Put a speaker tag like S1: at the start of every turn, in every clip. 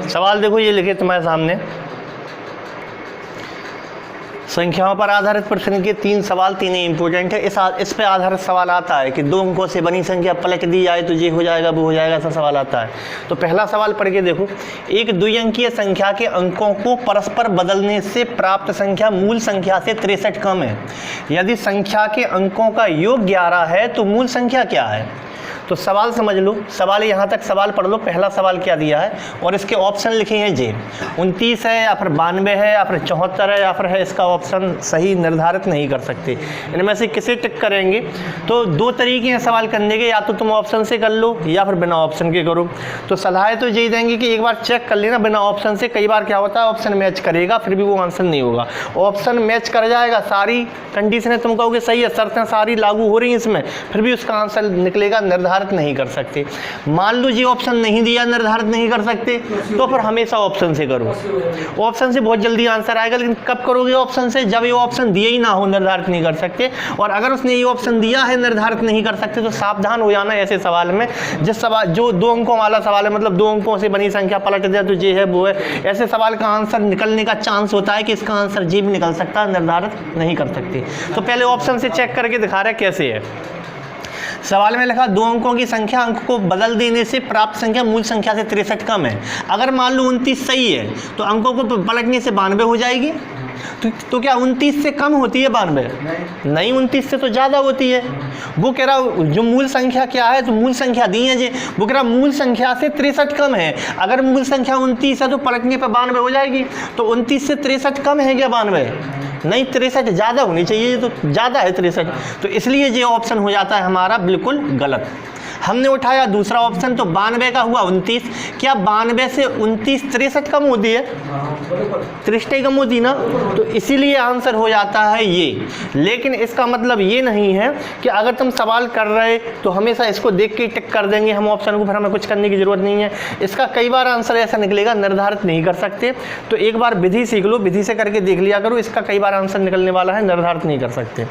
S1: सवाल देखो ये लिखे तुम्हारे सामने, संख्याओं पर आधारित प्रश्न के 3 सवाल, 3 ही इंपॉर्टेंट है। इस पे आधारित सवाल आता है कि 2 अंकों से बनी संख्या पलट दी जाए तो ये हो जाएगा वो हो जाएगा, ऐसा सवाल आता है। तो पहला सवाल पढ़ के देखो, एक द्विअंकीय संख्या के अंकों को परस्पर बदलने से प्राप्त संख्या मूल संख्या से 63 कम है। यदि संख्या के अंकों का योग 11 है तो मूल संख्या क्या है? तो सवाल समझ लो, सवाल यहाँ तक सवाल पढ़ लो। पहला सवाल क्या दिया है और इसके ऑप्शन लिखे हैं जे 29 है या फिर 92 है या फिर 74 है या फिर है, इसका ऑप्शन सही निर्धारित नहीं कर सकते। इनमें से किसे टिक करेंगे? तो 2 तरीके हैं सवाल करने के, या तो तुम ऑप्शन से कर लो या फिर बिना ऑप्शन के करो। तो सलाह तो यही देंगे कि एक बार चेक कर लेना बिना ऑप्शन से। कई बार क्या होता है ऑप्शन मैच करेगा फिर भी वो आंसर नहीं होगा, ऑप्शन मैच कर जाएगा, सारी कंडीशनें तुम कहोगे सही है, शर्तें सारी लागू हो रही हैं इसमें, फिर भी उसका आंसर निकलेगा, निर्धारित नहीं कर सकते। मान लो ये ऑप्शन नहीं दिया, निर्धारित नहीं कर सकते, तो फिर हमेशा ऑप्शन से करो। ऑप्शन से बहुत जल्दी आंसर आएगा, लेकिन कब करोगे ऑप्शन से? जब ये ऑप्शन दिए ही ना हो, निर्धारित नहीं कर सकते। और अगर उसने ये ऑप्शन दिया है निर्धारित नहीं कर सकते, तो सावधान हो जाना ऐसे सवाल में। जिस सवाल जो 2 अंकों वाला सवाल है, मतलब 2 अंकों से बनी संख्या पलट दिया तो ये है वो है, ऐसे सवाल का आंसर निकलने का चांस होता है कि इसका आंसर जी भी निकल सकता है, निर्धारित नहीं कर सकते। तो पहले ऑप्शन से चेक करके दिखा रहे कैसे है। सवाल में लिखा 2 अंकों की संख्या अंक को बदल देने से प्राप्त संख्या मूल संख्या से 63 कम है। अगर मान लो 29 सही है तो अंकों को पलटने से 92 हो जाएगी। तो क्या 29 से कम होती है 92? नहीं, 29 से तो ज़्यादा होती है। वो कह रहा जो मूल संख्या क्या है, तो मूल संख्या दी है जी, वो कह रहा मूल संख्या से 63 कम है। अगर मूल संख्या 29 है तो पलटने पर 92 हो जाएगी। तो 29 से 63 कम है क्या 92? नहीं, 63 ज़्यादा होनी चाहिए, ये तो ज़्यादा है 63। तो इसलिए ये ऑप्शन हो जाता है हमारा बिल्कुल गलत। हमने उठाया दूसरा ऑप्शन, तो 92 का हुआ 29। क्या 92 से 29 63 कम होती है? 63 कम होती ना, तो इसीलिए आंसर हो जाता है ये। लेकिन इसका मतलब ये नहीं है कि अगर तुम सवाल कर रहे तो हमेशा इसको देख के टिक कर देंगे हम ऑप्शन को, फिर हमें कुछ करने की जरूरत नहीं है। इसका कई बार आंसर ऐसा निकलेगा, निर्धारित नहीं कर सकते। तो एक बार विधि सीख लो, विधि से करके देख लिया करो, इसका कई बार आंसर निकलने वाला है, निर्धारित नहीं कर सकते।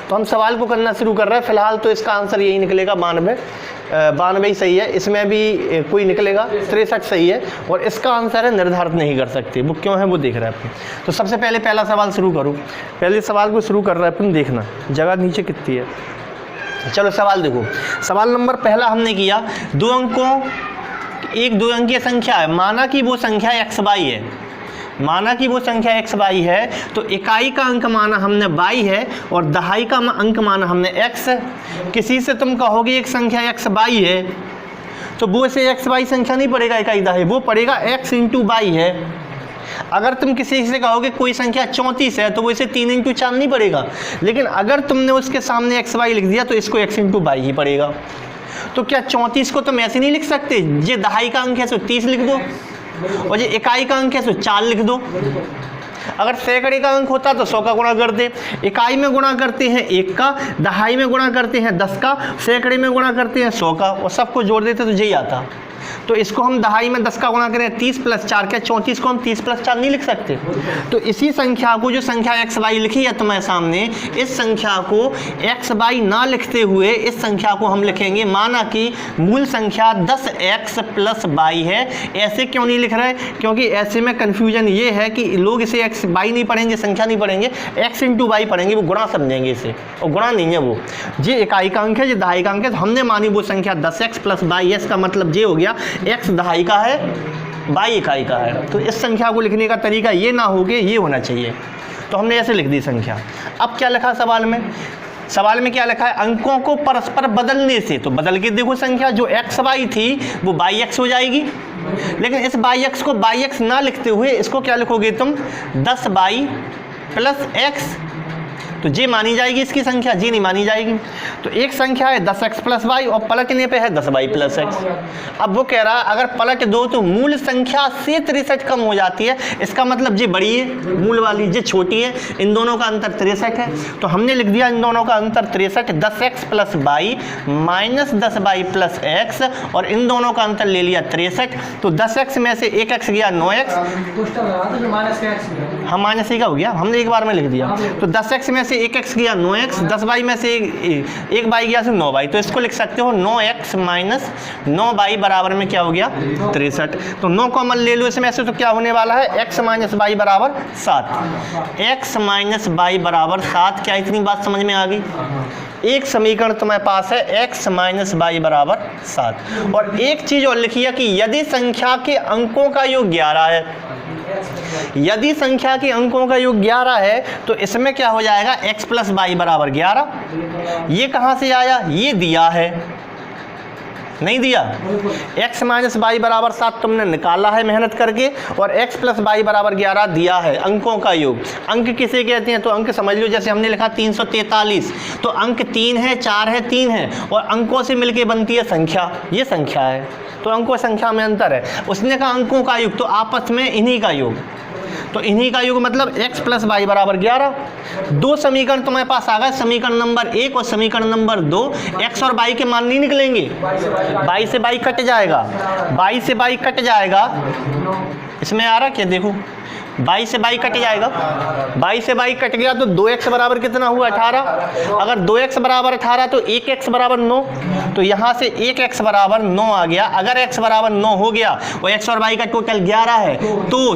S1: तो हम सवाल को करना शुरू कर रहे हैं। फिलहाल तो इसका आंसर यही निकलेगा 92 ही सही है, इसमें भी कोई निकलेगा 63 सही है, और इसका आंसर है निर्धारित नहीं कर सकते। वो क्यों है वो देख रहे हैं अपन। तो सबसे पहले पहला सवाल शुरू करो। पहले सवाल को शुरू कर रहे हैं अपन, देखना जगह नीचे कितनी है। चलो सवाल देखो। सवाल नंबर पहला हमने किया, 2 अंकों एक 2 अंकीय संख्या है, माना कि वो संख्या x y है। माना कि वो संख्या x y है, तो इकाई का अंक माना हमने y है और दहाई का अंक माना हमने x। किसी से तुम कहोगे एक संख्या x y है, तो वो इसे x y संख्या नहीं पड़ेगा इकाई दहाई, वो पड़ेगा x इंटू y है। अगर तुम किसी से कहोगे कोई संख्या 34 है, तो वो इसे 3 इंटू 4 नहीं पड़ेगा। लेकिन अगर तुमने उसके सामने x y लिख दिया तो इसको x इंटू y ही पड़ेगा। तो क्या 34 को तुम ऐसे नहीं लिख सकते, ये दहाई का अंक है तो 30 लिख दो, और ये इकाई का अंक है तो 4 लिख दो। अगर सैकड़े का अंक होता तो 100 का गुणा कर दे। इकाई में गुणा करते हैं 1 का, दहाई में गुणा करते हैं 10 का, सैकड़े में गुणा करते हैं 100 का, और सबको जोड़ देते तो यही आता। तो इसको हम दहाई में 10 का गुणा करें 30 + 4, क्या 34 को हम 30 + 4 नहीं लिख सकते? तो इसी संख्या को, जो संख्या x y लिखी है तुम्हारे सामने, इस संख्या को x y ना लिखते हुए इस संख्या को हम लिखेंगे, माना कि मूल संख्या 10x + y है। ऐसे क्यों नहीं लिख रहे? क्योंकि ऐसे में कन्फ्यूजन ये है कि लोग इसे x y नहीं पढ़ेंगे, संख्या नहीं पढ़ेंगे, x इंटू y पढ़ेंगे, वो गुणा समझेंगे इसे, और गुणा नहीं है वो। ये इकाई का अंक है, ये दहाई का अंक है, तो हमने मानी वो संख्या 10x + y। इसका मतलब ये हो गया x दहाई का है, y इकाई का है। तो इस संख्या को लिखने का तरीका ये ना हो कि ये होना चाहिए, तो हमने ऐसे लिख दी संख्या। अब क्या लिखा सवाल में? सवाल में क्या लिखा है? अंकों को परस्पर बदलने से, तो बदल के देखो संख्या जो x y थी वो yx हो जाएगी। लेकिन इस yx को yx ना लिखते हुए इसको क्या लिखोगे तुम? 10y + x। तो जे मानी जाएगी इसकी संख्या, जी नहीं मानी जाएगी। तो एक संख्या है 10x + y और पलटने पे है 10y + x। अब वो कह रहा है अगर पलट दो तो मूल संख्या से 63 कम हो जाती है। इसका मतलब जे बड़ी है मूल वाली, जे छोटी है, इन दोनों का अंतर 63 है। तो हमने लिख दिया इन दोनों का अंतर 63, 10x + y - 10y + x, और इन दोनों का अंतर ले लिया 63। तो 10x में से 1x गया 9x। हम माइनस का हो गया, हमने एक बार में लिख दिया। तो 10x में से 1x गया 9x, 10y में से 1y गया से 9y। तो इसको लिख सकते हो 9x माइनस 9y बराबर में क्या हो गया 63। तो 9 कॉमन ले लो इसमें से, तो क्या होने वाला है x माइनस y बराबर 7। x माइनस y बराबर 7। क्या इतनी बात समझ में आ गई? एक समीकरण तुम्हारे पास है x माइनस y बराबर 7। और एक चीज और लिखी है कि यदि संख्या के अंकों का योग 11 है, यदि संख्या के अंकों का योग 11 है तो इसमें क्या हो जाएगा x प्लस y बराबर 11। ये कहां से आया? ये दिया है, नहीं दिया? x माइनस y बराबर 7 तुमने निकाला है मेहनत करके, और x प्लस y बराबर 11 दिया है, अंकों का योग। अंक किसे कहते हैं? तो अंक समझ लो जैसे हमने लिखा 343, तो अंक 3 है, 4 है, 3 है, और अंकों से मिलके बनती है संख्या। ये संख्या है, तो अंकों संख्या में अंतर है। उसने कहा अंकों का योग, तो आपस में इन्हीं का योग। तो इन्हीं का योग मतलब x प्लस y बराबर 11। दो समीकरण तुम्हारे पास आ गए, समीकरण नंबर 1 और समीकरण नंबर 2। x और y के मान नहीं निकलेंगे, y से y कट जाएगा, y से y कट जाएगा। इसमें आ रहा क्या? देखो y से y कट जाएगा, y से y कट गया तो 2x बराबर कितना हुआ 18। अगर 2x बराबर 18 तो 1x बराबर 9, तो यहाँ से 1x बराबर 9 आ गया। अगर x बराबर 9 हो गया और x और y का टोटल 11 है तो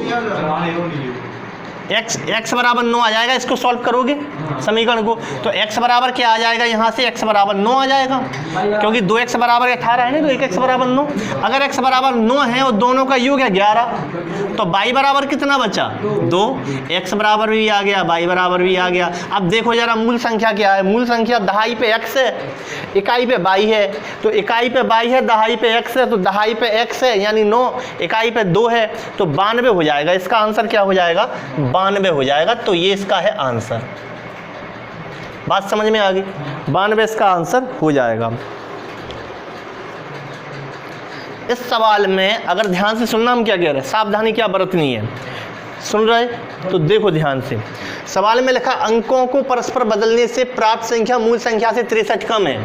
S1: x बराबर 9 आ जाएगा। इसको सॉल्व करोगे समीकरण को तो x बराबर क्या आ जाएगा? यहाँ से x बराबर 9 आ जाएगा, क्योंकि 2x बराबर 18 है ना, तो 1x बराबर 9। अगर x बराबर 9 है और दोनों का योग है 11, तो y बराबर कितना बचा? 2। x बराबर भी आ गया, y बराबर भी आ गया। अब देखो जरा मूल संख्या क्या है? मूल संख्या दहाई पे x है, इकाई पे y है, तो इकाई पे y है, दहाई पे x है, तो दहाई पे x है यानी 9, इकाई पे 2 है, तो 92 हो जाएगा। इसका आंसर क्या हो जाएगा? 92 हो जाएगा। तो ये इसका है आंसर। बात समझ में आ गई? 92 इसका आंसर हो जाएगा। इस सवाल में अगर ध्यान से सुनना, हम क्या कह रहे हैं, सावधानी क्या बरतनी है, सुन रहे? तो देखो ध्यान से, सवाल में लिखा अंकों को परस्पर बदलने से प्राप्त संख्या मूल संख्या से 63 कम है,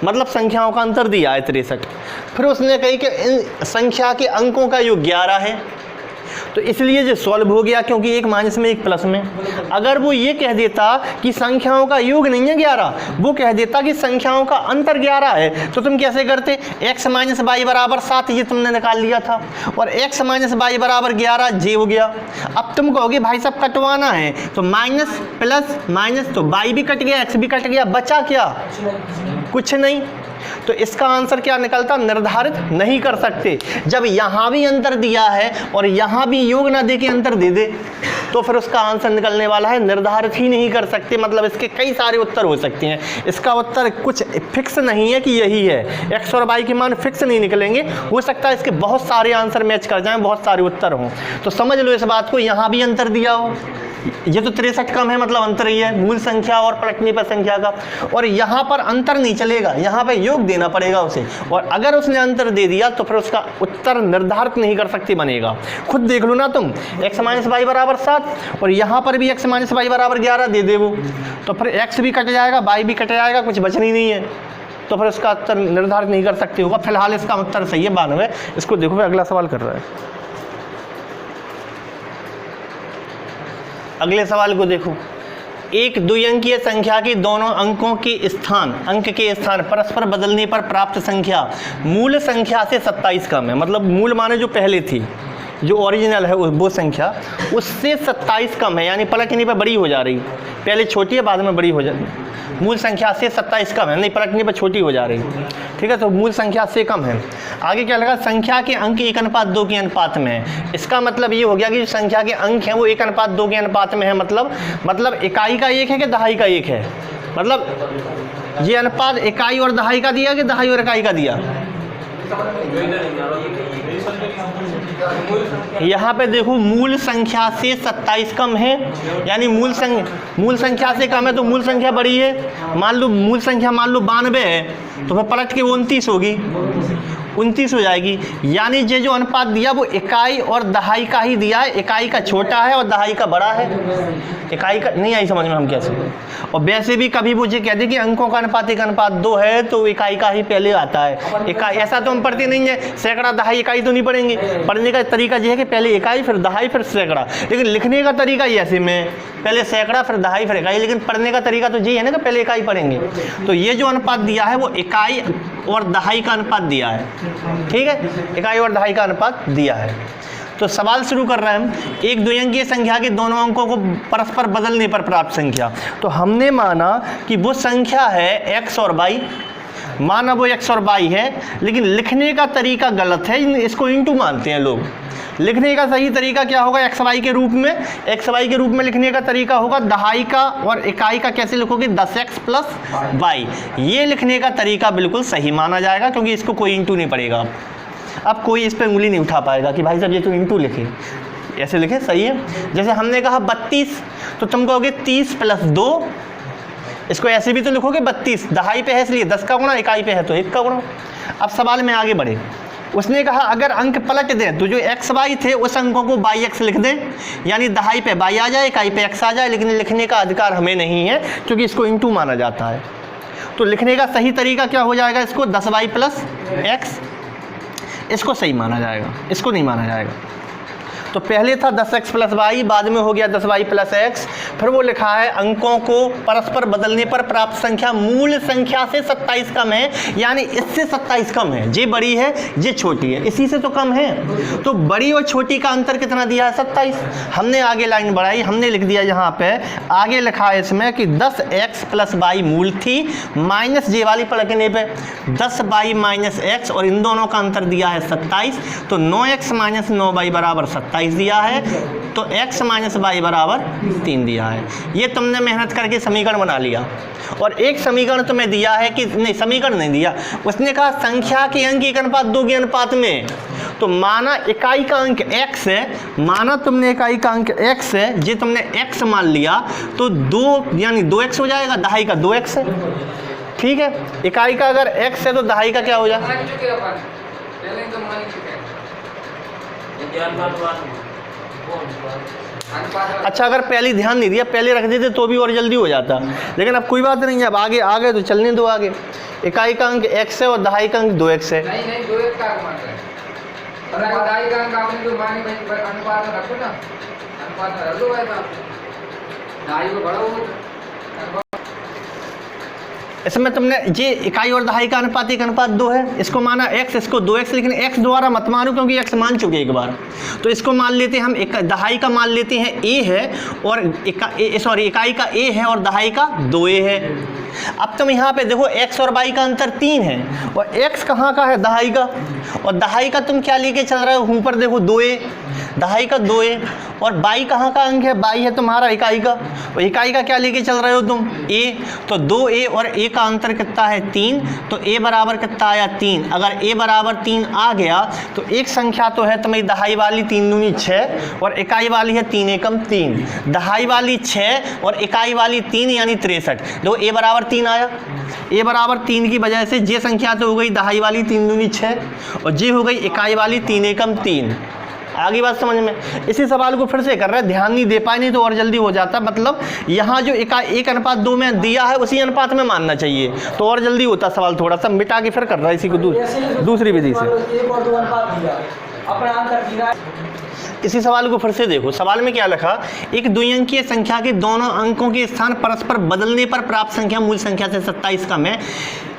S1: मतलब संख्याओं का अंतर दिया है 63। फिर उसने कही कि इन संख्या के अंकों का योग 11 है, तो इसलिए जो सॉल्व हो गया, क्योंकि एक माइनस में एक प्लस में। अगर वो ये कह देता कि संख्याओं का योग नहीं है 11, वो कह देता कि संख्याओं का अंतर 11 है, तो तुम कैसे करते? x माइनस y बराबर 7 ये तुमने निकाल लिया था, और x माइनस y बराबर 11 जे हो गया। अब तुम कहोगे भाई साहब कटवाना है, तो माइनस प्लस माइनस, तो y भी कट गया, x भी कट गया, बचा क्या? कुछ नहीं। तो इसका आंसर क्या निकलता? निर्धारित नहीं कर सकते। जब यहाँ भी अंतर दिया है और यहाँ भी योग ना दे के अंतर दे दे, तो फिर उसका आंसर निकलने वाला है निर्धारित ही नहीं कर सकते। मतलब इसके कई सारे उत्तर हो सकते हैं, इसका उत्तर कुछ फिक्स नहीं है कि यही है। x और y के मान फिक्स नहीं निकलेंगे, हो सकता है इसके बहुत सारे आंसर मैच कर जाएं, बहुत सारे उत्तर हों। तो समझ लो इस बात को, यहाँ भी अंतर दिया हो, ये तो 63 कम है, मतलब अंतर ही है मूल संख्या और पलटने पर संख्या का। और यहाँ पर अंतर नहीं चलेगा, यहाँ पे योग देना पड़ेगा उसे, और अगर उसने अंतर दे दिया तो फिर उसका उत्तर निर्धारित नहीं कर सकती बनेगा। खुद देख लो ना तुम, x माइनस वाई बराबर 7 और यहाँ पर भी x माइनस वाई बराबर 11 दे दे वो, तो फिर x भी कट जाएगा, y भी कट जाएगा, कुछ बचना ही नहीं है, तो फिर उसका उत्तर निर्धारित नहीं कर सकते होगा। फिलहाल इसका उत्तर सही है 92। इसको देखो, फिर अगला सवाल कर रहा है। अगले सवाल को देखो, एक द्विअंकीय संख्या की दोनों अंकों के स्थान परस्पर बदलने पर प्राप्त संख्या मूल संख्या से 27 कम है। मतलब मूल माने जो पहले थी, जो ओरिजिनल है वो संख्या उससे 27 कम है, यानी पलटने पर बड़ी हो जा रही, पहले छोटी है बाद में बड़ी हो जाती। मूल संख्या से 27 कम है, नहीं पलटने पर छोटी हो जा रही, ठीक है, तो मूल संख्या से कम है। आगे क्या लगा? संख्या के अंक 1:2 के अनुपात में है। इसका मतलब ये हो गया कि जो संख्या के अंक हैं वो 1:2 के अनुपात में है। मतलब इकाई का 1 है कि दहाई का 1 है? मतलब ये अनुपात इकाई और दहाई का दिया कि दहाई और इकाई का दिया? यहाँ पे देखो, मूल संख्या से 27 कम है, यानी मूल संख्या से कम है तो मूल संख्या बड़ी है। मान लो मूल संख्या 92 है, तो फिर पलट के 29 होगी, 29 हो जाएगी। यानी ये जो अनुपात दिया वो इकाई और दहाई का ही दिया है, इकाई का छोटा है और दहाई का बड़ा है। इकाई का नहीं आई समझ में हम कैसे। और वैसे भी कभी मुझे कह दे कि अंकों का अनुपात 1:2 है तो इकाई का ही पहले आता है। इकाई ऐसा तो हम पढ़ते नहीं है, सैकड़ा दहाई इकाई तो नहीं पढ़ेंगे। पढ़ने का तरीका ये है कि पहले इकाई फिर दहाई फिर सैकड़ा, लेकिन लिखने का तरीका ये ऐसे में पहले सैकड़ा फिर दहाई फिर इकाई, लेकिन पढ़ने का तरीका तो यही है ना कि पहले इकाई पढ़ेंगे। तो ये जो अनुपात दिया है वो इकाई और दहाई का अनुपात दिया है, ठीक है, इकाई और दहाई का अनुपात दिया है। तो सवाल शुरू कर रहे हैं हम, एक द्विअंकीय संख्या के दोनों अंकों को परस्पर बदलने पर प्राप्त संख्या। तो हमने माना कि वो संख्या है x और y, माना वो x और y है, लेकिन लिखने का तरीका गलत है, इसको इंटू मानते हैं लोग। लिखने का सही तरीका क्या होगा एक्स वाई के रूप में? एक्स वाई के रूप में लिखने का तरीका होगा दहाई का और इकाई का कैसे लिखोगे? 10x plus Y. ये लिखने का तरीका बिल्कुल सही माना जाएगा क्योंकि इसको कोई इंटू नहीं पड़ेगा। अब कोई इस पर उंगली नहीं उठा पाएगा कि भाई साहब ये तो इंटू लिखे, ऐसे लिखे सही है। जैसे हमने कहा 32 तो तुम कहोगे 30 प्लस 2, इसको ऐसे भी तो लिखोगे 32, दहाई पे है इसलिए 10 का गुणा, इकाई पे है तो 1 का गुणा। अब सवाल में आगे बढ़े, उसने कहा अगर अंक पलट दें तो जो एक्स वाई थे उस अंकों को बाई एक्स लिख दें, यानी दहाई पे बाई आ जाए, इकाई पे एक्स आ जाए, लेकिन लिखने का अधिकार हमें नहीं है क्योंकि इसको इंटू माना जाता है। तो लिखने का सही तरीका क्या हो जाएगा? इसको 10y प्लस एक्स, इसको सही माना जाएगा, इसको नहीं माना जाएगा। तो पहले था 10x प्लस वाई, बाद में हो गया 10y प्लस एक्स। फिर वो लिखा है अंकों को परस्पर बदलने पर प्राप्त संख्या मूल संख्या से 27 कम है, यानी इससे 27 कम है। ये बड़ी है, ये छोटी है, इसी से तो कम है। तो बड़ी और छोटी का अंतर कितना दिया है? 27। हमने आगे लाइन बढ़ाई, हमने लिख दिया यहाँ पे, आगे लिखा है इसमें कि 10x प्लस वाई मूल थी, माइनस जे वाली पलटने पे 10y माइनस एक्स, और इन दोनों का अंतर दिया है 27। तो 9x माइनस 9y बराबर 27 दिया है, तो x माइनस वाई बराबर 3 दिया है। ये तुमने मेहनत करके समीकरण बना लिया। और एक समीकरण तुम्हें दिया है कि नहीं, समीकरण नहीं दिया, उसने कहा संख्या के अंक 1:2 के अनुपात में। तो माना इकाई का अंक x है, माना तुमने इकाई का अंक x है, ये तुमने x मान लिया, तो 2 यानी 2x हो जाएगा, दहाई का 2x है, ठीक है। इकाई का अगर x है तो दहाई का क्या हो जाएगा? अच्छा, अगर पहले ध्यान नहीं दिया, पहले रख देते तो भी और जल्दी हो जाता, लेकिन अब कोई बात नहीं है। अब आगे आ गए तो चलने दो आगे। इकाई का अंक x है और दहाई का अंक 2x है।
S2: नहीं 2x का अनुपात है, और दहाई का अंक आपने जो मानी भाई अनुपात में रखो ना, अनुपात में रख दो भाई साहब, दहाई को बढ़ाओ।
S1: इसमें तुमने ये इकाई और दहाई का अनुपात 1:2 है, इसको माना x, इसको 2x, लेकिन x द्वारा मत मानो क्योंकि x मान चुके एक बार। तो इसको मान लेते हैं हम, दहाई का मान लेते हैं a है और इकाई का a है और दहाई का 2a है। अब तुम यहाँ पे देखो x और y का अंतर 3 है, और x कहाँ का है? दहाई का। और दहाई का तुम क्या लेके चल रहे हो? ऊपर देखो 2a, दहाई का 2a, और y कहाँ का अंक है? y है तुम्हारा इकाई का, और इकाई का क्या लेके चल रहे हो तुम? a। तो 2a और a का अंतर कितना है? 3। तो a बराबर कितना आया? 3। अगर a बराबर 3 आ गया तो एक संख्या तो है तुम्हारी दहाई वाली 3 दूनी 6, और इकाई वाली है 3 एकम 3। दहाई वाली 6 और इकाई वाली 3 यानी 63। देखो a बराबर 3 आया, a बराबर 3 की वजह से ये संख्या तो हो गई दहाई वाली 3 दूनी 6, और ये हो गई इकाई वाली 3 एकम 3। आगे बात समझ में? इसी सवाल को फिर से कर रहा है, ध्यान नहीं दे पाए, नहीं तो और जल्दी हो जाता। मतलब यहाँ जो 1:2 में दिया है उसी अनुपात में मानना चाहिए तो और जल्दी होता सवाल। थोड़ा सा मिटा के फिर कर रहा है इसी को दूसरी विधि से। इसी सवाल को फिर से देखो, सवाल में क्या लिखा? एक द्विअंकीय संख्या के दोनों अंकों के स्थान परस्पर बदलने पर प्राप्त संख्या मूल संख्या से 27 कम है।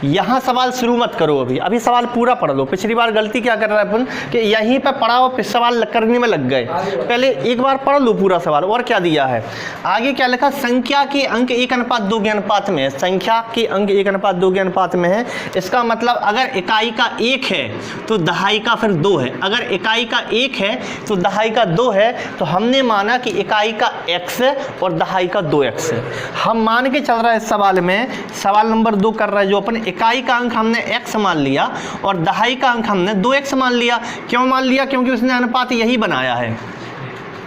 S1: यहाँ सवाल शुरू मत करो, अभी सवाल पूरा पढ़ लो। पिछली बार गलती क्या कर रहा है अपन कि यहीं पर पढ़ा और सवाल करने में लग गए। पहले एक बार पढ़ लो पूरा सवाल। और क्या दिया है आगे? क्या लिखा? संख्या के अंक 1:2 के अनुपात में है। संख्या के अंक 1:2 के अनुपात में है, इसका मतलब अगर इकाई का 1 है तो दहाई का फिर 2 है। अगर इकाई का 1 है तो दहाई का 2 है। तो हमने माना कि इकाई का x है और दहाई का 2x है। हम मान के चल रहा है इस सवाल में, सवाल नंबर 2 कर रहा है जो अपन, इकाई का अंक हमने x मान लिया और दहाई का अंक हमने 2x मान लिया। क्यों मान लिया? क्योंकि उसने अनुपात यही बनाया है,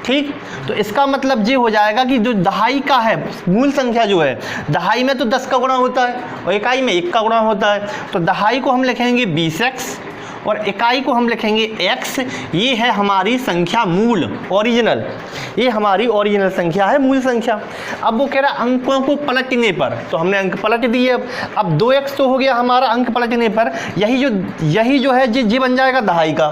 S1: ठीक। तो इसका मतलब ये हो जाएगा कि जो दहाई का है मूल संख्या जो है, दहाई में तो 10 का गुणा होता है और इकाई में 1 का गुणा होता है। तो दहाई को हम लिखेंगे 20x और इकाई को हम लिखेंगे x। ये है हमारी संख्या मूल, ओरिजिनल, ये हमारी ओरिजिनल संख्या है, मूल संख्या। अब वो कह रहा है अंकों को पलटने पर, तो हमने अंक पलट दिए। अब 2x तो हो गया हमारा अंक पलटने पर, यही जो है ये बन जाएगा दहाई का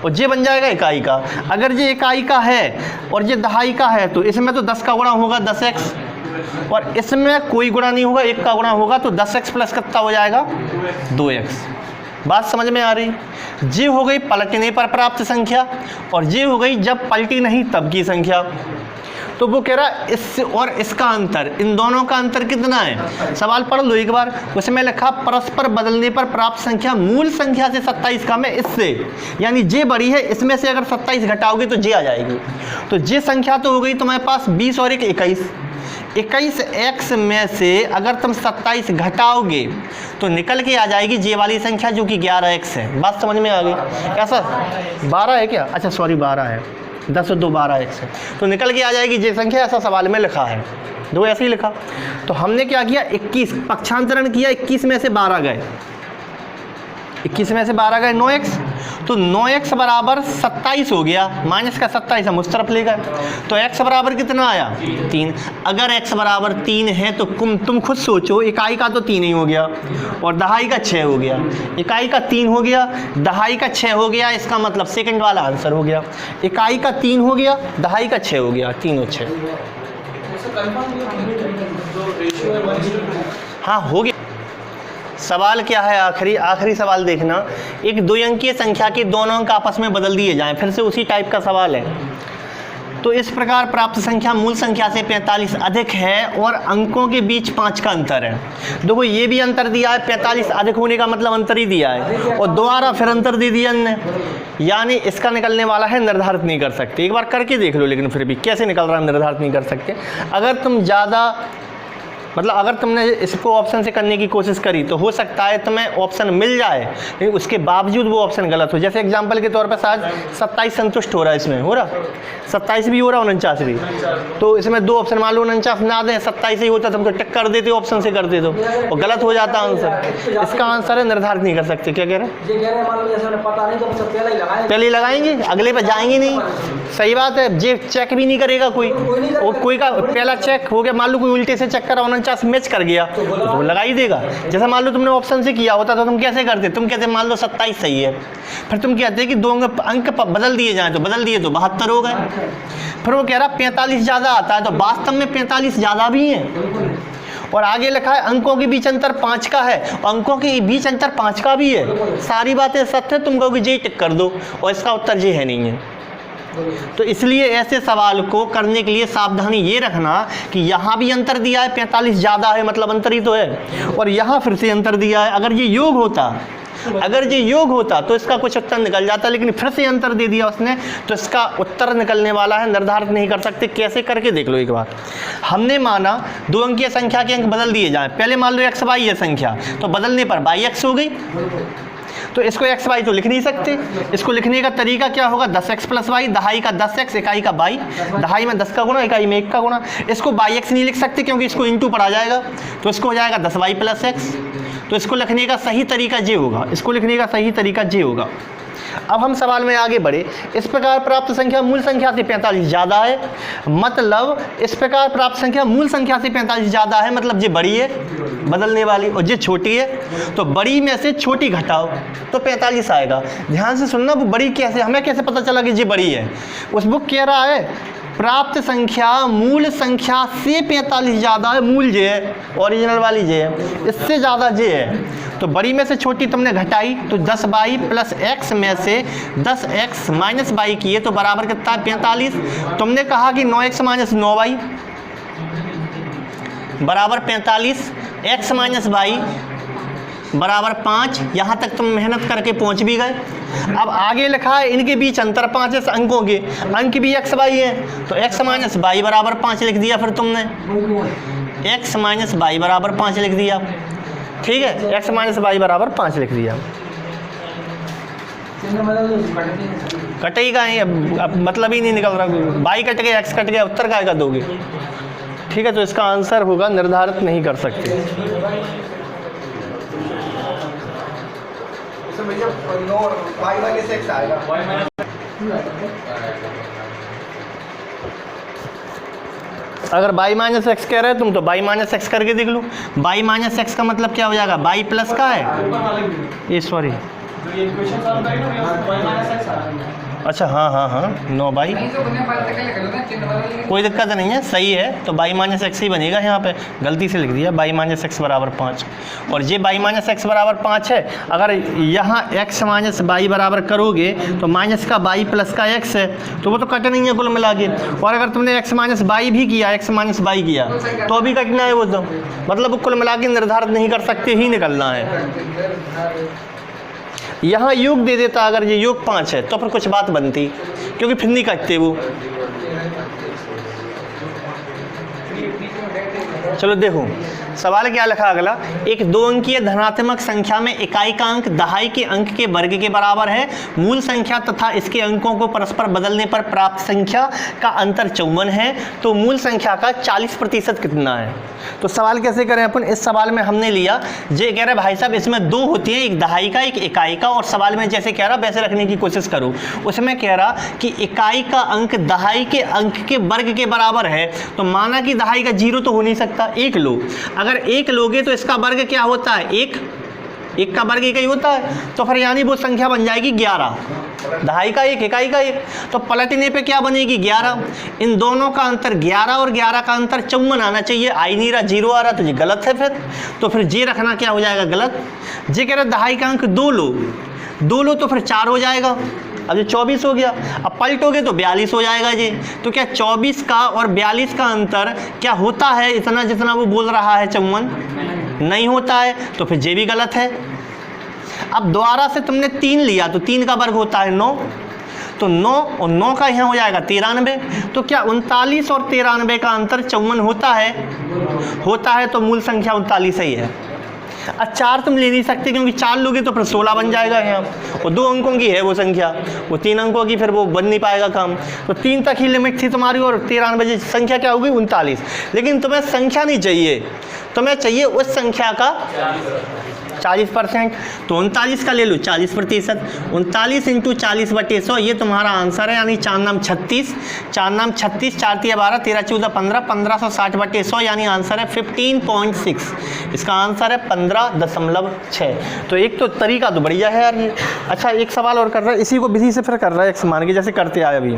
S1: और ये बन जाएगा इकाई का। अगर ये इकाई का है और ये दहाई का है तो इसमें तो 10 का गुणा होगा 10x, और इसमें कोई गुणा नहीं होगा, 1 का गुणा होगा, तो 10x प्लस कितना हो जाएगा 2x। बात समझ में आ रही? ये हो गई पलटने पर प्राप्त संख्या, और ये हो गई जब पलटी नहीं तब की संख्या। तो वो कह रहा इससे और इसका अंतर, इन दोनों का अंतर कितना है? सवाल पढ़ लो एक बार। उसमें लिखा परस्पर बदलने पर प्राप्त संख्या मूल संख्या से 27 कम है इससे, यानी जे बड़ी है, इसमें से अगर 27 घटाओगे तो जे आ जाएगी। तो जे संख्या तो हो गई तुम्हारे पास 20 और 1 21। 21x में से अगर तुम 27 घटाओगे तो निकल के आ जाएगी जे वाली संख्या जो कि 11x है। बात समझ में आ गई? ऐसा 12 है क्या? अच्छा सॉरी 12 है, 10 और 2 12x है, तो निकल के आ जाएगी जे संख्या। ऐसा सवाल में लिखा है, दो ऐसे ही लिखा। तो हमने क्या किया, 21 पक्षांतरण किया, 21 में से 12 गए, 21 में से 12 गए 9x, तो 9x बराबर 27 हो गया, माइनस का 27 हम उस तरफ ले गए, तो x बराबर कितना आया 3। अगर x बराबर 3 है तो तुम खुद सोचो, इकाई का तो 3 ही हो गया और दहाई का 6 हो गया। इकाई का 3 हो गया, दहाई का 6 हो गया, इसका मतलब सेकंड वाला आंसर हो गया। इकाई का 3 हो गया, दहाई का 6 हो गया, 3 और 6। हाँ हो गया। सवाल क्या है आखिरी सवाल देखना, एक 2 अंकीय संख्या के दोनों अंक आपस में बदल दिए जाएं, फिर से उसी टाइप का सवाल है। तो इस प्रकार प्राप्त संख्या मूल संख्या से 45 अधिक है और अंकों के बीच 5 का अंतर है। देखो ये भी अंतर दिया है, 45 अधिक होने का मतलब अंतर ही दिया है, और दोबारा फिर अंतर दे दिया ने, यानी इसका निकलने वाला है, निर्धारित नहीं कर सकते। एक बार करके देख लो, लेकिन फिर भी कैसे निकल रहा है निर्धारित नहीं कर सकते। अगर तुम ज़्यादा मतलब अगर तुमने इसको ऑप्शन से करने की कोशिश करी तो हो सकता है तुम्हें ऑप्शन मिल जाए, लेकिन उसके बावजूद वो ऑप्शन गलत हो। जैसे एग्जांपल के तौर पर शायद 27 संतुष्ट हो रहा है, इसमें हो रहा 27 भी हो रहा, 49 भी, तो इसमें 2 ऑप्शन मान लो 49 ना दें, 27 ही होता, तुमको टिक कर देते ऑप्शन से कर दे दो और गलत हो जाता आंसर। इसका आंसर है निर्धारित नहीं कर सकते। क्या कह रहे हैं? पहले ही लगाएंगे, अगले पर जाएंगे नहीं। सही बात है, जे चेक भी नहीं करेगा कोई, और कोई का पहला चेक हो गया, मान लो कोई उल्टे से चेक करा 49 मैच कर गया तो लगा ही देगा। जैसा मान लो तुमने ऑप्शन से किया होता तो तुम कैसे करते? तुम कहते मान लो 27 सही है, फिर तुम कहते कि 2 अंक बदल दिए जाएं, तो बदल दिए तो 72 हो गए। फिर वो कह रहा 45 ज़्यादा आता है, तो वास्तव में 45 ज़्यादा भी है, और आगे लिखा है अंकों के बीच अंतर 5 का है, अंकों के बीच अंतर 5 का भी है। सारी बातें सत्य है, तुम कहोगे जे टिक कर दो, और इसका उत्तर जे है नहीं है। तो इसलिए ऐसे सवाल को करने के लिए सावधानी ये रखना कि यहाँ भी अंतर दिया है, 45 ज़्यादा है मतलब अंतर ही तो है, और यहाँ फिर से अंतर दिया है। अगर ये योग होता तो इसका कुछ उत्तर निकल जाता, लेकिन फिर से अंतर दे दिया उसने, तो इसका उत्तर निकलने वाला है, निर्धारित नहीं कर सकते। कैसे करके देख लो एक बार। हमने माना 2 अंकीय संख्या के अंक बदल दिए जाएं, पहले मान लो x y है संख्या, तो बदलने पर y(x) हो गई, तो इसको x y तो लिख नहीं सकते। इसको लिखने का तरीका क्या होगा, 10x प्लस y, दहाई का 10x, इकाई का y, दहाई में 10 का गुणा, इकाई में 1 का गुणा। इसको y(x) नहीं लिख सकते क्योंकि इसको इंटू पढ़ा जाएगा, तो इसको हो जाएगा 10y प्लस x। तो इसको लिखने का सही तरीका ये होगा, इसको लिखने का सही तरीका ये होगा। अब हम सवाल में आगे बढ़े। इस प्रकार प्राप्त संख्या मूल संख्या से 45 ज़्यादा है, मतलब इस प्रकार प्राप्त संख्या मूल संख्या से 45 ज़्यादा है, मतलब ये बड़ी है बदलने वाली, और ये छोटी है, तो बड़ी में से छोटी घटाओ तो 45 आएगा। ध्यान से सुनना, वो बड़ी कैसे, हमें कैसे पता चला कि ये बड़ी है? उस बुक कह रहा है प्राप्त संख्या मूल संख्या से 45 ज़्यादा है, मूल जे है, ओरिजिनल वाली जे है, इससे ज़्यादा जे है। तो बड़ी में से छोटी तुमने घटाई, तो 10y प्लस x में से 10x माइनस y किए तो बराबर कितना है 45। तुमने कहा कि 9x माइनस 9y बराबर 45, x माइनस y बराबर 5। यहाँ तक तुम मेहनत करके पहुँच भी गए। अब आगे लिखा है इनके बीच अंतर 5 है, अंकों के अंक भी x y है, तो x माइनस y बराबर 5 लिख दिया। फिर तुमने x माइनस y बराबर 5 लिख दिया, ठीक है, x माइनस y बराबर 5 लिख दिया। कटेगा ही, अब मतलब ही नहीं निकल रहा, y कट गया, x कट गया, उत्तर का दोगे, ठीक है। तो इसका आंसर होगा निर्धारित नहीं कर सकते।
S3: जब नो y माइनस एक्स आएगा,
S1: अगर y माइनस एक्स कह रहे हो तुम तो y माइनस एक्स करके देख लो। y माइनस एक्स का मतलब क्या हो जाएगा, y प्लस का है, ये सॉरी, अच्छा हाँ हाँ हाँ, 9y,
S2: नहीं तो बनने वाले तक लगा ना चिन्ह बदल लेंगे।
S1: कोई दिक्कत नहीं है, सही है, तो y माइनस एक्स ही बनेगा। यहाँ पे गलती से लिख दिया y माइनस एक्स बराबर 5, और ये y माइनस एक्स बराबर 5 है। अगर यहाँ x माइनस y बराबर करोगे तो माइनस का y प्लस का x है, तो वो तो कट नहीं है कुल मिला के। और अगर तुमने x माइनस y भी किया, x माइनस y किया, तो भी कटना है वो, तो मतलब वो कुल मिला के निर्धारित नहीं कर सकते, ही निकलना है। यहाँ योग दे देता, अगर ये योग 5 है तो फिर कुछ बात बनती, क्योंकि फिर नहीं कटते वो। चलो देखो सवाल क्या लिखा अगला, एक 2 अंकीय धनात्मक संख्या में इकाई का अंक दहाई के अंक के वर्ग के बराबर है, मूल संख्या तथा इसके अंकों को परस्पर बदलने पर प्राप्त संख्या का अंतर 54 है, तो मूल संख्या का 40% कितना है। तो सवाल कैसे करें अपन, इस सवाल में हमने लिया, जे कह रहे भाई साहब इसमें 2 होती हैं, एक दहाई का एक इकाई का, और सवाल में जैसे कह रहा वैसे रखने की कोशिश करो। उसमें कह रहा कि इकाई का अंक दहाई के अंक के वर्ग के बराबर है, तो माना कि दहाई का 0 तो हो नहीं सकता, 1 लो, अगर 1 लोगे तो इसका वर्ग क्या होता है, 1 का वर्ग 1 ही होता है, तो फिर यानी वो संख्या बन जाएगी 11, दहाई का 1 इकाई का 1, तो पलटने पे क्या बनेगी 11। इन दोनों का अंतर 11 और 11 का अंतर 54 आना चाहिए, आई नहीं रहा, 0 आ रहा, तो ये गलत है फिर, तो फिर जे रखना क्या हो जाएगा गलत। जे कह रहे दहाई का अंक 2 लो तो फिर 4 हो जाएगा, अब ये 24 हो गया, अब पलटोगे तो 42 हो जाएगा जी। तो क्या 24 का और 42 का अंतर क्या होता है इतना जितना वो बोल रहा है 54? नहीं होता है, तो फिर जे भी गलत है। अब दोबारा से तुमने 3 लिया, तो 3 का वर्ग होता है 9, तो 9 और 9 का यहाँ हो जाएगा 93, तो क्या 39 और 93 का अंतर 54 होता है, तो मूल संख्या 39 ही है। अब 4 तुम ले नहीं सकते, क्योंकि 4 लोगे तो फिर 16 बन जाएगा यहाँ, और 2 अंकों की है वो संख्या, वो 3 अंकों की फिर वो बन नहीं पाएगा काम, तो 3 तक ही लिमिट थी तुम्हारी, और 93 संख्या क्या होगी 39। लेकिन तुम्हें संख्या नहीं चाहिए, तुम्हें चाहिए उस संख्या का 40%, तो 39 का ले लो 40%, 39 × 40/100 ये तुम्हारा आंसर है, यानी 4 नाम 36, 4 नाम 36, 4 × 12, 13 × 14 15, 1560/100 यानी आंसर है 15.6, इसका आंसर है 15.6। तो एक तो तरीका तो बढ़िया है यार ये। अच्छा एक सवाल और कर रहा है, इसी को विधि से फिर कर रहा है, एक मान के जैसे करते आए अभी,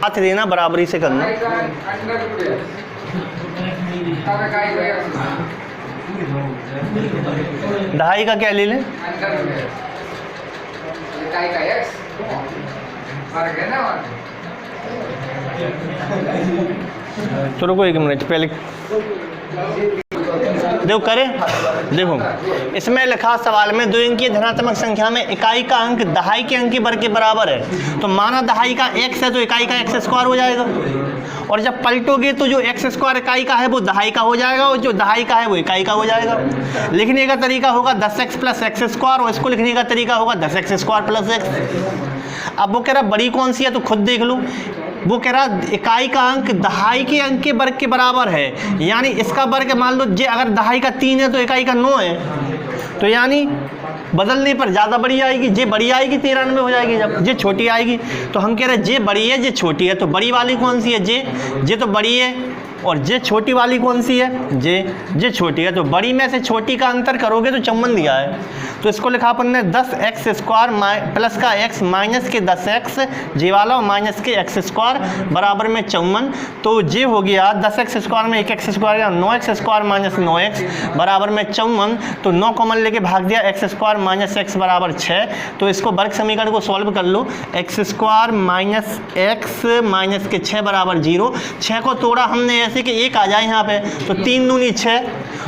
S1: हाथ देना बराबरी से करना।
S2: इकाई का अंडर रूट है, तब इकाई को x
S1: दहाई का क्या ले लें,
S2: अंडर रूट है, इकाई का x वर्ग है ना,
S1: तो रुको 1 मिनट पहले देखो करें। देखो इसमें लिखा सवाल में 2 अंकीय धनात्मक संख्या में इकाई का अंक दहाई के अंक के वर्ग के बराबर है, तो माना दहाई का x है तो इकाई का x² हो जाएगा, और जब पलटोगे तो जो x² इकाई का है वो दहाई का हो जाएगा, और जो दहाई का है वो इकाई का हो जाएगा। लिखने का तरीका होगा 10x + x², और इसको लिखने का तरीका होगा 10x² + x। अब वो कह रहा बड़ी कौन सी है, तो खुद देख लो, वो कह रहा इकाई का अंक दहाई के अंक के वर्ग के बराबर है, यानी इसका वर्ग मान लो जे अगर दहाई का 3 है तो इकाई का 9 है, तो यानी बदलने पर ज़्यादा बड़ी आएगी, जे बड़ी आएगी 93 हो जाएगी, जब जे छोटी आएगी तो हम कह रहे हैं जे बड़ी है जे छोटी है, तो बड़ी वाली कौन सी है, जे तो बड़ी है, और जे छोटी वाली कौन सी है, जे छोटी है, तो बड़ी में से छोटी का अंतर करोगे तो 54 दिया है, तो इसको लिखा अपन ने 10x² प्लस का x माइनस के 10x, जे वाला और माइनस के x² बराबर में 54, तो जे हो गया 10x² में 1x² या 9x² माइनस 9x बराबर में 54, तो 9 कॉमन लेके भाग दिया, x² माइनस x बराबर 6, तो इसको वर्ग समीकरण को सॉल्व कर लो, x² माइनस x माइनस के 6 बराबर 0, 6 को तोड़ा हमने ऐसे कि 1 आ जाए यहाँ पे, तो 3 दूनी 6,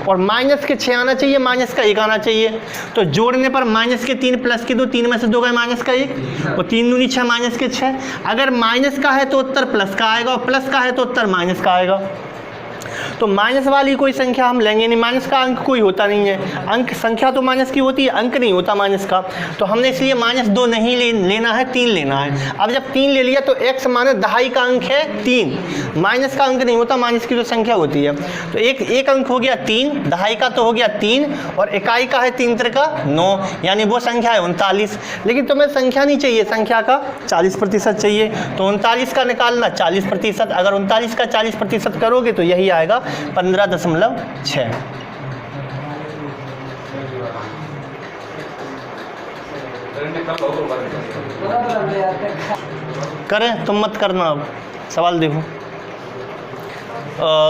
S1: और माइनस के 6 आना चाहिए, माइनस का 1 आना चाहिए, तो जोड़ने पर माइनस के 3 प्लस के 2, 3 में से 2 गए माइनस का 1, और 3 दूनी 6 माइनस के 6। अगर माइनस का है तो उत्तर प्लस का आएगा, और प्लस का है तो उत्तर माइनस का आएगा। तो माइनस वाली कोई संख्या हम लेंगे नहीं, माइनस का अंक कोई होता नहीं है, अंक संख्या तो माइनस की होती है, अंक नहीं होता माइनस का। तो हमने इसलिए -2 नहीं लेना है, 3 लेना है। अब जब 3 ले लिया तो x माने दहाई का अंक है 3, माइनस का अंक नहीं होता, माइनस की जो संख्या होती है। तो एक अंक हो गया 3, दहाई का तो हो गया 3, और इकाई का है 3 त्रिका 9, यानी वो संख्या है 39। लेकिन तुम्हें संख्या नहीं चाहिए, संख्या का 40% चाहिए, तो 39 का निकालना 40%। अगर 39 का 40% करोगे तो यही आएगा 15.6। करें, तुम मत करना। अब सवाल देखो,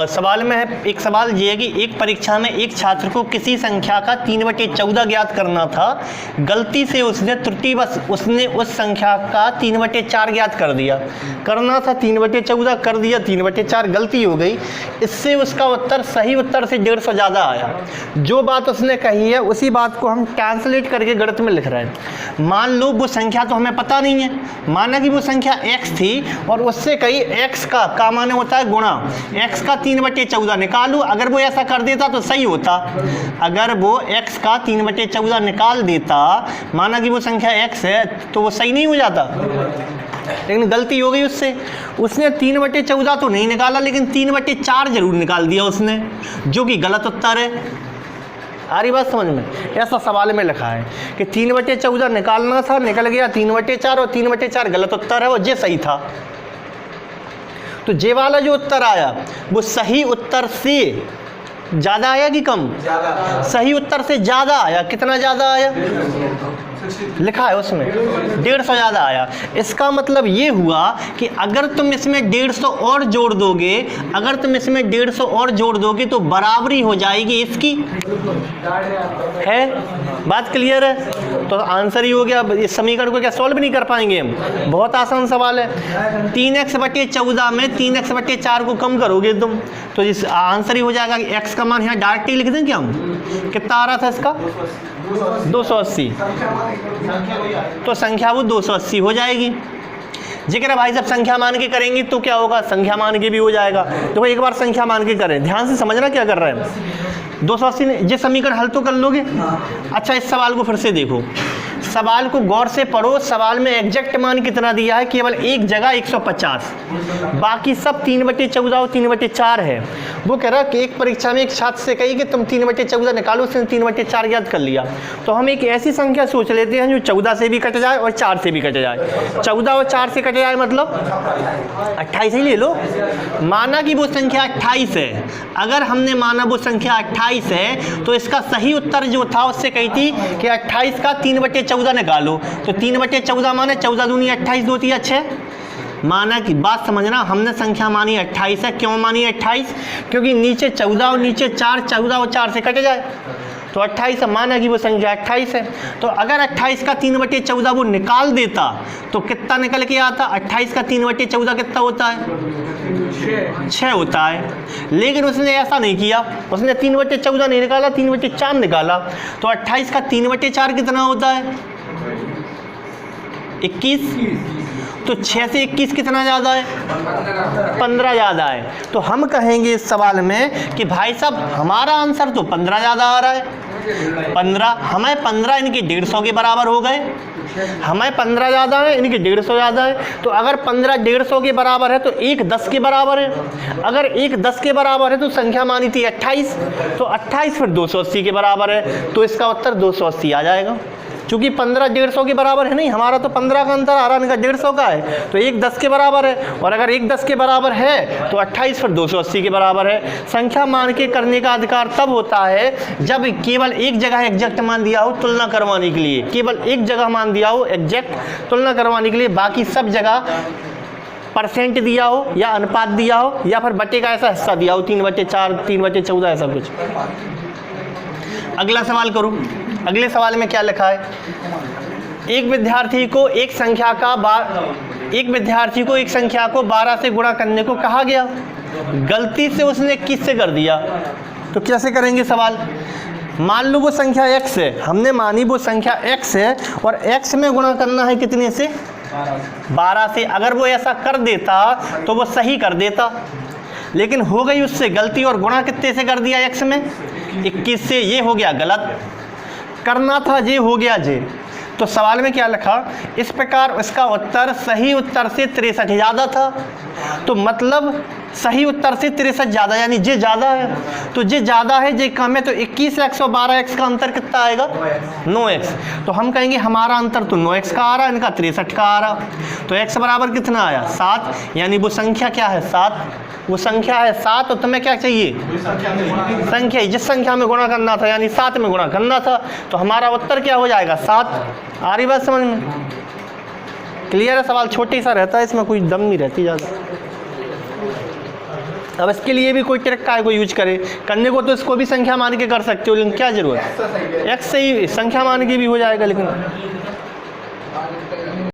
S1: सवाल में है, एक सवाल ये है कि एक परीक्षा में एक छात्र को किसी संख्या का 3/14 ज्ञात करना था, गलती से उसने त्रुटिवश उसने उस संख्या का 3/4 ज्ञात कर दिया। करना था 3/14, कर दिया 3/4, गलती हो गई। इससे उसका उत्तर सही उत्तर से 150 ज़्यादा आया। जो बात उसने कही है उसी बात को हम ट्रांसलेट करके गणित में लिख रहे हैं। मान लो वो संख्या तो हमें पता नहीं है, माना कि वो संख्या x थी और उससे कही x का माने होता है गुणा, x का 3/14 निकालू। अगर वो ऐसा कर देता तो सही होता, अगर वो x का 3/14 निकाल देता, माना कि वो संख्या x है, तो वो सही नहीं हो जाता। लेकिन गलती हो गई उससे, उसने 3/14 तो नहीं निकाला, लेकिन 3/4 जरूर निकाल दिया उसने, जो कि गलत उत्तर है। आ रही बात समझ में? ऐसा सवाल में लिखा है कि 3/14 निकालना था, निकल गया 3/4, और 3/4 गलत उत्तर है, और ये सही था। तो जे वाला जो उत्तर आया वो सही उत्तर से ज़्यादा आया कि कम?
S3: ज़्यादा।
S1: सही उत्तर से ज़्यादा आया। कितना ज़्यादा आया? लिखा है उसमें 150 ज़्यादा आया। इसका मतलब ये हुआ कि अगर तुम इसमें 150 और जोड़ दोगे, अगर तुम इसमें 150 और जोड़ दोगे तो बराबरी हो जाएगी इसकी। है बात क्लियर है? तो आंसर ही हो गया। इस समीकरण को क्या सॉल्व नहीं कर पाएंगे हम? बहुत आसान सवाल है। 3x/14 में 3x/4 को कम करोगे तुम तो इस आंसर ही हो जाएगा कि x का मान यहाँ डायरेक्टली लिख दें क्या हम? कितना आ रहा था इसका? 280। तो संख्या वो 280 हो जाएगी। जिक्र भाई जब संख्या मान के करेंगे तो क्या होगा? संख्या मान के भी हो जाएगा। देखो एक बार संख्या मान के करें, ध्यान से समझना क्या कर रहे हैं। 280 ने ये समीकरण हल तो कर लोगे। अच्छा इस सवाल को फिर से देखो, सवाल को गौर से पढ़ो। सवाल में एग्जैक्ट मान कितना दिया है? केवल एक जगह 150, बाकी सब 3/14 और 3/4 है। वो कह रहा है कि एक परीक्षा में एक छात्र से कही कि तुम 3/14 निकालो, उसने 3/4 याद कर लिया। तो हम एक ऐसी संख्या सोच लेते हैं जो 14 से भी कट जाए और 4 से भी कट जाए। 14 और 4 से कट जाए मतलब 28 ही ले लो। माना कि वो संख्या 28 है। अगर हमने माना वो संख्या 28 है तो इसका सही उत्तर जो था उससे कही थी कि 28 का 3/14 निकालो। तो 3/14 माने 14 दूनी 28, 2 3 6। माना कि बात समझना, हमने संख्या मानी 28 है। क्यों मानी 28? क्योंकि नीचे 14 और नीचे 4, 14 और 4 से कट जाए तो 28 माना कि वो संख्या 28 है। तो अगर 28 का 3/14 वो निकाल देता तो कितना निकल के आता? 28 का 3/14 कितना होता है? 6 होता है। लेकिन उसने ऐसा नहीं किया, उसने 3/14 नहीं निकाला, 3/4 निकाला। तो 28 का 3/4 कितना होता है? 21। तो 6 से 21 कितना ज़्यादा है? 15 ज़्यादा है। तो हम कहेंगे इस सवाल में कि भाई साहब हमारा आंसर तो 15 ज़्यादा आ रहा है। 15 हमें 15 इनके 150 के बराबर हो गए। हमें 15 ज़्यादा है, इनके 150 ज़्यादा है। तो अगर 15 150 के बराबर है तो 1 10 के बराबर है। अगर 1 10 के बराबर है तो संख्या मानी थी 28, तो 28 फिर 280 के बराबर है। तो इसका उत्तर 280 आ जाएगा। चूँकि 15 150 के बराबर है नहीं, हमारा तो 15 का अंतर आ रहा है, इनका 150 का है। तो 1 10 के बराबर है, और अगर 1 10 के बराबर है तो 28 फिर 280 के बराबर है। संख्या मान के करने का अधिकार तब होता है जब केवल एक जगह एग्जैक्ट मान दिया हो तुलना करवाने के लिए, केवल एक जगह मान दिया हो एग्जैक्ट तुलना करवाने के लिए, बाकी सब जगह परसेंट दिया हो या अनुपात दिया हो या फिर बटे का ऐसा हिस्सा दिया हो, 3/4 3/14 ऐसा कुछ। अगला सवाल करूँ। अगले सवाल में क्या लिखा है? एक विद्यार्थी को एक संख्या को 12 से गुणा करने को कहा गया, गलती से उसने 21 से कर दिया। तो कैसे करेंगे सवाल? मान लो वो संख्या x है, हमने मानी वो संख्या x है और x में गुणा करना है कितने से? 12 से। अगर वो ऐसा कर देता तो वो सही कर देता। लेकिन हो गई उससे गलती और गुणा कितने से कर दिया x में 21 से, ये हो गया गलत, करना था ये हो गया जे। तो सवाल में क्या लिखा, इस प्रकार इसका उत्तर सही उत्तर से 63 ज़्यादा था। तो मतलब सही उत्तर से 63 ज़्यादा, यानी जे ज़्यादा है। तो जे ज़्यादा है जे कम है, तो 21x और 12x का अंतर कितना आएगा 9x। तो हम कहेंगे हमारा अंतर तो 9x का आ रहा है, इनका 63 का आ रहा। तो x बराबर कितना आया 7, यानी वो संख्या क्या है 7, वो संख्या है 7। और तुम्हें क्या चाहिए संख्या, जिस संख्या में गुणा करना था यानी 7 में गुणा करना था। तो हमारा उत्तर क्या हो जाएगा 7। आ रही बात समझ में? क्लियर है? सवाल छोटी सा रहता है, इसमें कोई दम नहीं रहती ज़्यादा। अब इसके लिए भी कोई ट्रिक का कोई यूज करे करने को, तो इसको भी संख्या मान के कर सकते हो, लेकिन क्या जरूरत है x से ही संख्या मान के भी हो जाएगा। लेकिन